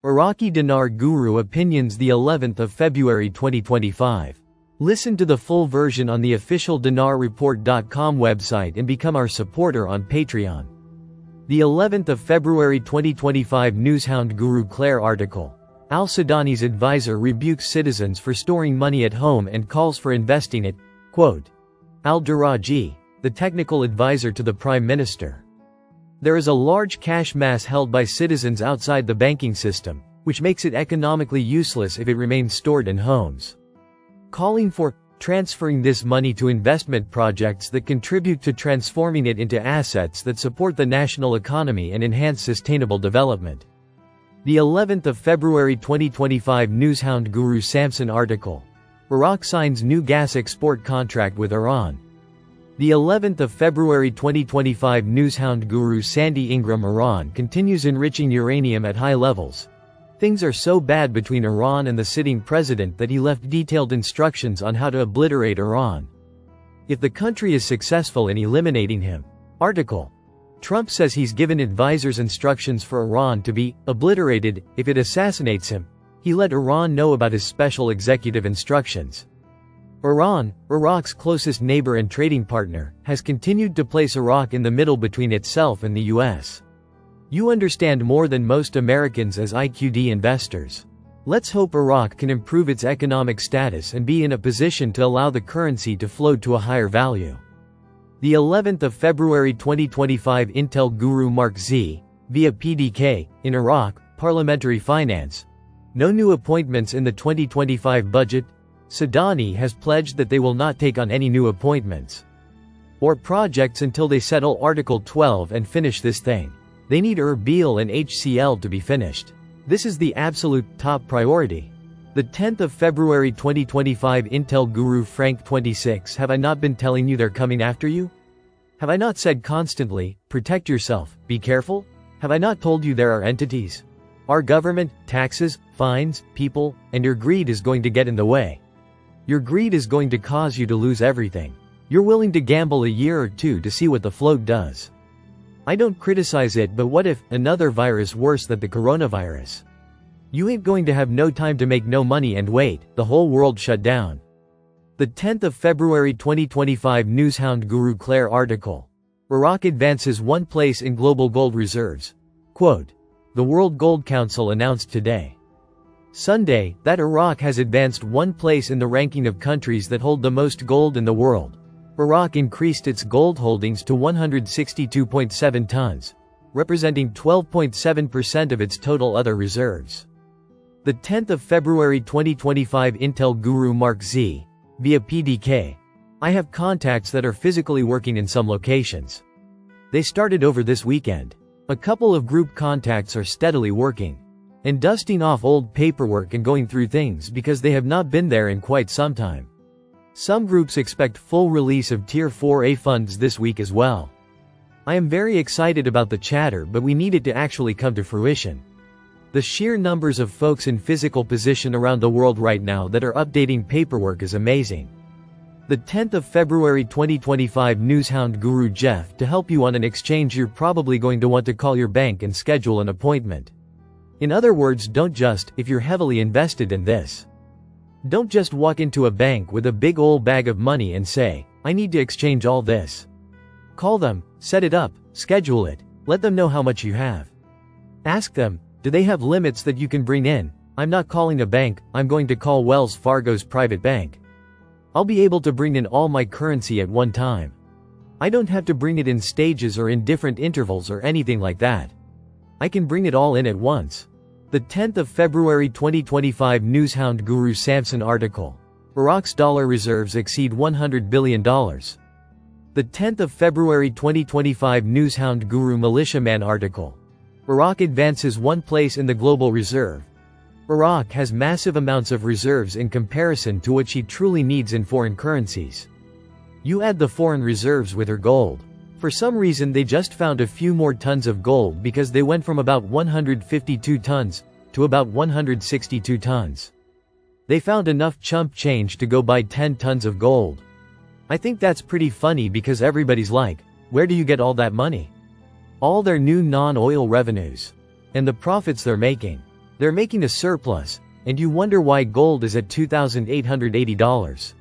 Iraqi Dinar Guru Opinions, the 11th of February 2025. Listen to the full version on the official dinarreport.com website and become our supporter on Patreon. The 11th of February 2025 Newshound Guru Claire article. Al-Sudani's advisor rebukes citizens for storing money at home and calls for investing it. Quote. Al-Duraji, the technical advisor to the Prime Minister. There is a large cash mass held by citizens outside the banking system, which makes it economically useless if it remains stored in homes. Calling for transferring this money to investment projects that contribute to transforming it into assets that support the national economy and enhance sustainable development. The 11th of February 2025 Newshound Guru Samson article. Iraq signs new gas export contract with Iran. The 11th of February 2025 Newshound Guru Sandy Ingram. Iran continues enriching uranium at high levels. Things are so bad between Iran and the sitting president that he left detailed instructions on how to obliterate Iran. If the country is successful in eliminating him. Article. Trump says he's given advisors instructions for Iran to be obliterated if it assassinates him. He let Iran know about his special executive instructions. Iran, Iraq's closest neighbor and trading partner, has continued to place Iraq in the middle between itself and the US. You understand more than most Americans as IQD investors. Let's hope Iraq can improve its economic status and be in a position to allow the currency to float to a higher value. The 11th of February 2025 Intel Guru Mark Z, via PDK, in Iraq, Parliamentary Finance. No new appointments in the 2025 budget. Sudani has pledged that they will not take on any new appointments or projects until they settle Article 12 and finish this thing. They need Erbil and HCL to be finished. This is the absolute top priority. The 10th of February 2025 Intel Guru Frank 26. Have I not been telling you they're coming after you? Have I not said constantly, protect yourself, be careful? Have I not told you there are entities? Our government, taxes, fines, people, and your greed is going to get in the way. Your greed is going to cause you to lose everything. You're willing to gamble a year or two to see what the float does. I don't criticize it, but what if another virus worse than the coronavirus? You ain't going to have no time to make no money and wait, the whole world shut down. The 10th of February 2025 Newshound Guru Claire article. Iraq advances one place in global gold reserves. Quote. The World Gold Council announced today, Sunday, that Iraq has advanced one place in the ranking of countries that hold the most gold in the world. Iraq increased its gold holdings to 162.7 tons, representing 12.7% of its total other reserves. The 10th of February 2025 Intel Guru Mark Z, via PDK. I have contacts that are physically working in some locations. They started over this weekend. A couple of group contacts are steadily working and dusting off old paperwork and going through things because they have not been there in quite some time. Some groups expect full release of Tier 4A funds this week as well. I am very excited about the chatter, but we need it to actually come to fruition. The sheer numbers of folks in physical position around the world right now that are updating paperwork is amazing. The 10th of February 2025 Newshound Guru Jeff. To help you on an exchange, you're probably going to want to call your bank and schedule an appointment. In other words, don't just, if you're heavily invested in this. Don't just walk into a bank with a big old bag of money and say, I need to exchange all this. Call them, set it up, schedule it, let them know how much you have. Ask them, do they have limits that you can bring in? I'm not calling a bank, I'm going to call Wells Fargo's private bank. I'll be able to bring in all my currency at one time. I don't have to bring it in stages or in different intervals or anything like that. I can bring it all in at once. The 10th of February 2025 Newshound Guru Samson article. Iraq's dollar reserves exceed $100 billion. The 10th of February 2025 Newshound Guru Militiaman article. Iraq advances one place in the global reserve. Iraq has massive amounts of reserves in comparison to what she truly needs in foreign currencies. You add the foreign reserves with her gold. For some reason they just found a few more tons of gold because they went from about 152 tons to about 162 tons. They found enough chump change to go buy 10 tons of gold. I think that's pretty funny because everybody's like, where do you get all that money? All their new non-oil revenues. And the profits they're making. They're making a surplus, and you wonder why gold is at $2,880.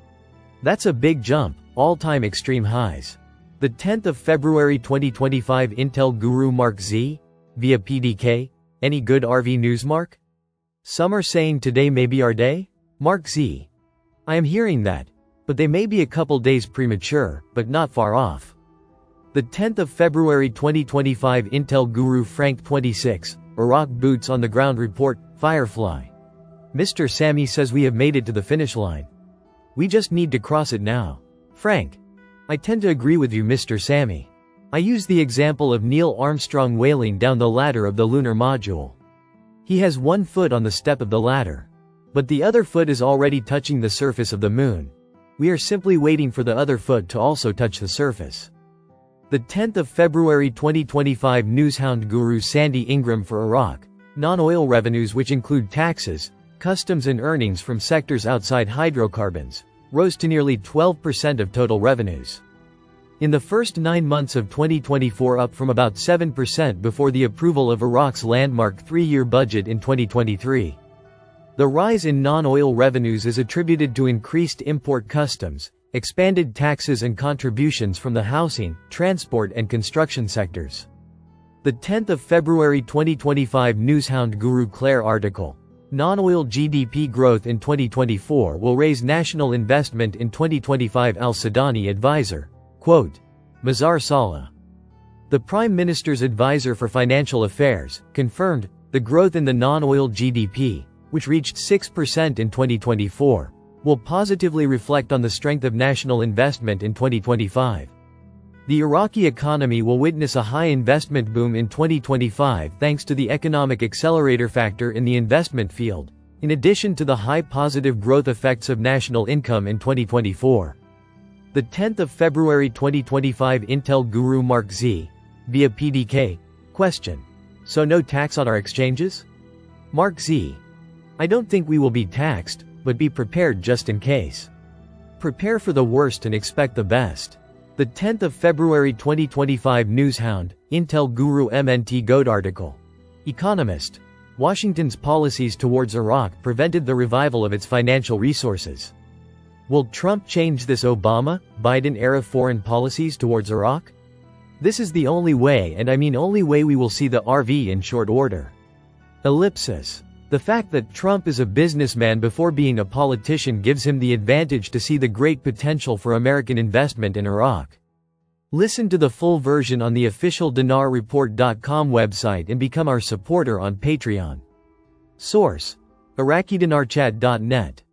That's a big jump, all-time extreme highs. The 10th of February 2025 Intel Guru Mark Z? Via PDK? Any good RV news, Mark? Some are saying today may be our day? Mark Z. I am hearing that, but they may be a couple days premature, but not far off. The 10th of February 2025 Intel Guru Frank 26, Iraq Boots on the Ground Report, Firefly. Mr. Sammy says we have made it to the finish line. We just need to cross it now. Frank. I tend to agree with you, Mr. Sammy. I use the example of Neil Armstrong wailing down the ladder of the lunar module. He has one foot on the step of the ladder, but the other foot is already touching the surface of the moon. We are simply waiting for the other foot to also touch the surface. The 10th of February 2025 Newshound Guru Sandy Ingram for Iraq. Non-oil revenues, which include taxes, customs and earnings from sectors outside hydrocarbons, rose to nearly 12% of total revenues in the first 9 months of 2024, up from about 7% before the approval of Iraq's landmark 3-year budget in 2023. The rise in non-oil revenues is attributed to increased import customs, expanded taxes and contributions from the housing, transport and construction sectors. The 10th of February 2025 Newshound Guru Claire article. Non-oil GDP growth in 2024 will raise national investment in 2025. Al-Sudani advisor. Quote. Mazar Salah, the Prime Minister's advisor for financial affairs, confirmed the growth in the non-oil GDP, which reached 6% in 2024, will positively reflect on the strength of national investment in 2025. The Iraqi economy will witness a high investment boom in 2025 thanks to the economic accelerator factor in the investment field, in addition to the high positive growth effects of national income in 2024. The 10th of February 2025 Intel Guru Mark Z? Via PDK? Question. So no tax on our exchanges? Mark Z. I don't think we will be taxed, but be prepared just in case. Prepare for the worst and expect the best. The 10th of February 2025 Newshound, Intel Guru MNT Goat article. Economist. Washington's policies towards Iraq prevented the revival of its financial resources. Will Trump change this Obama-Biden-era foreign policies towards Iraq? This is the only way, and I mean only way, we will see the RV in short order. Ellipsis. The fact that Trump is a businessman before being a politician gives him the advantage to see the great potential for American investment in Iraq. Listen to the full version on the official DinarReport.com website and become our supporter on Patreon. Source: IraqiDinarChat.net